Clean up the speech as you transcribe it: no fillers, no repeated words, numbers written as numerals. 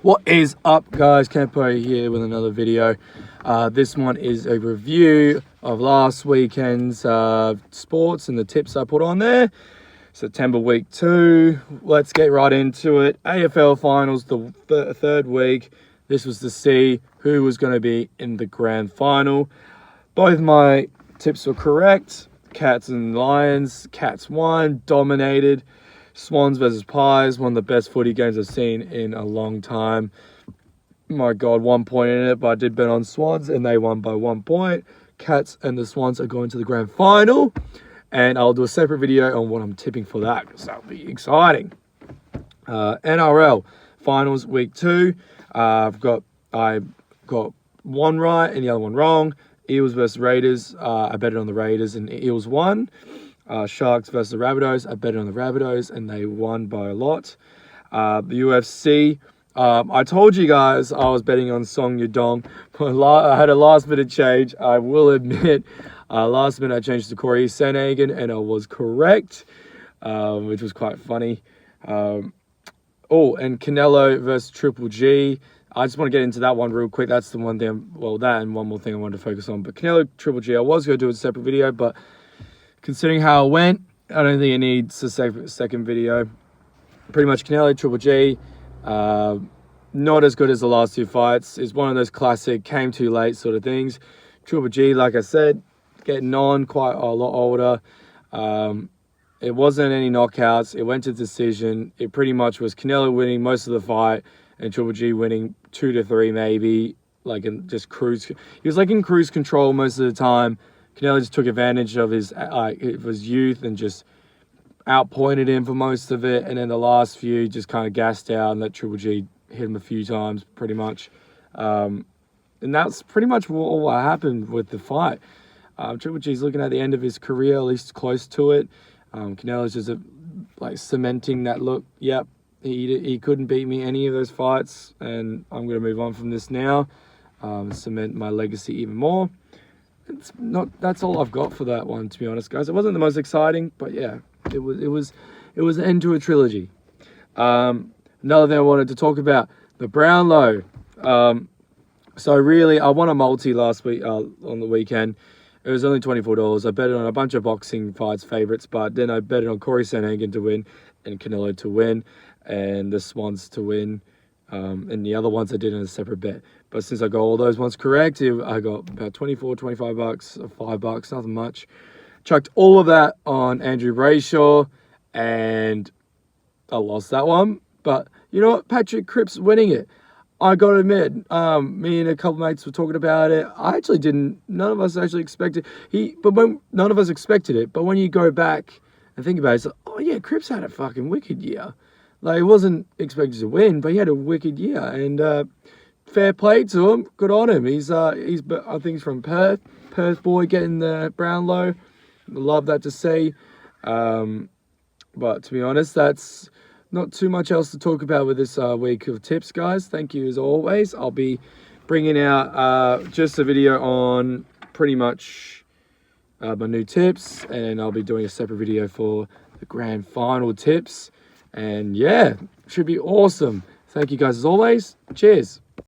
What is up, guys? Campo here with another video. This one is a review of last weekend's sports and the tips I put on there. September week 2. Let's get right into it. AFL finals, the third week. This was to see who was going to be in the grand final. Both my tips were correct. Cats and Lions. Cats won, dominated. Swans versus Pies, one of the best footy games I've seen in a long time. My God, 1 point in it, but I did bet on Swans, and they won by 1 point. Cats and the Swans are going to the grand final, and I'll do a separate video on what I'm tipping for that, because that'll be exciting. NRL finals week 2. I got one right and the other one wrong. Eels versus Raiders. I betted on the Raiders, and Eels won. Sharks versus the Rabbitohs. I betted on the Rabbitohs and they won by a lot. The UFC. I told you guys I was betting on Song Yudong. I had a last minute change. I will admit, last minute I changed to Corey Sandhagen and I was correct, which was quite funny. And Canelo versus Triple G. I just want to get into that one real quick. That's the one thing, that and one more thing I wanted to focus on. But Canelo Triple G, I was going to do a separate video, but considering how it went, I don't think it needs a second video. Pretty much Canelo Triple G, not as good as the last two fights. It's one of those classic came too late sort of things. Triple G, like I said, getting on, quite a lot older. It wasn't any knockouts. It went to decision. It pretty much was Canelo winning most of the fight and Triple G winning 2 to 3 maybe, like in just cruise. He was like in cruise control most of the time. Canelo just took advantage of his youth and just outpointed him for most of it. And then the last few just kind of gassed out and let Triple G hit him a few times, pretty much. And that's pretty much what happened with the fight. Triple G's looking at the end of his career, at least close to it. Canelo's just cementing that look. Yep, he couldn't beat me any of those fights, and I'm going to move on from this now. Cement my legacy even more. That's all I've got for that one, to be honest, guys. It wasn't the most exciting, but yeah, it was the end to a trilogy. Another thing I wanted to talk about, the Brownlow. So really, I won a multi last week on the weekend. It was only $24. I betted on a bunch of boxing fights favorites, but then I betted on Corey Sandhagen to win and Canelo to win and the Swans to win. And the other ones I did in a separate bet. But since I got all those ones correct, I got about $24, $25, or $5, nothing much. Chucked all of that on Andrew Brayshaw, and I lost that one. But you know what? Patrick Cripps winning it. I got to admit, me and a couple mates were talking about it. I actually didn't. None of us actually expected. None of us expected it. But when you go back and think about it, it's like, oh yeah, Cripps had a fucking wicked year. Like, he wasn't expected to win, but he had a wicked year. And fair play to him. Good on him. I think he's from Perth. Perth boy getting the Brownlow. Love that to see. But to be honest, that's not too much else to talk about with this week of tips, guys. Thank you as always. I'll be bringing out just a video on pretty much my new tips. And I'll be doing a separate video for the grand final tips. And yeah, should be awesome. Thank you guys as always. Cheers.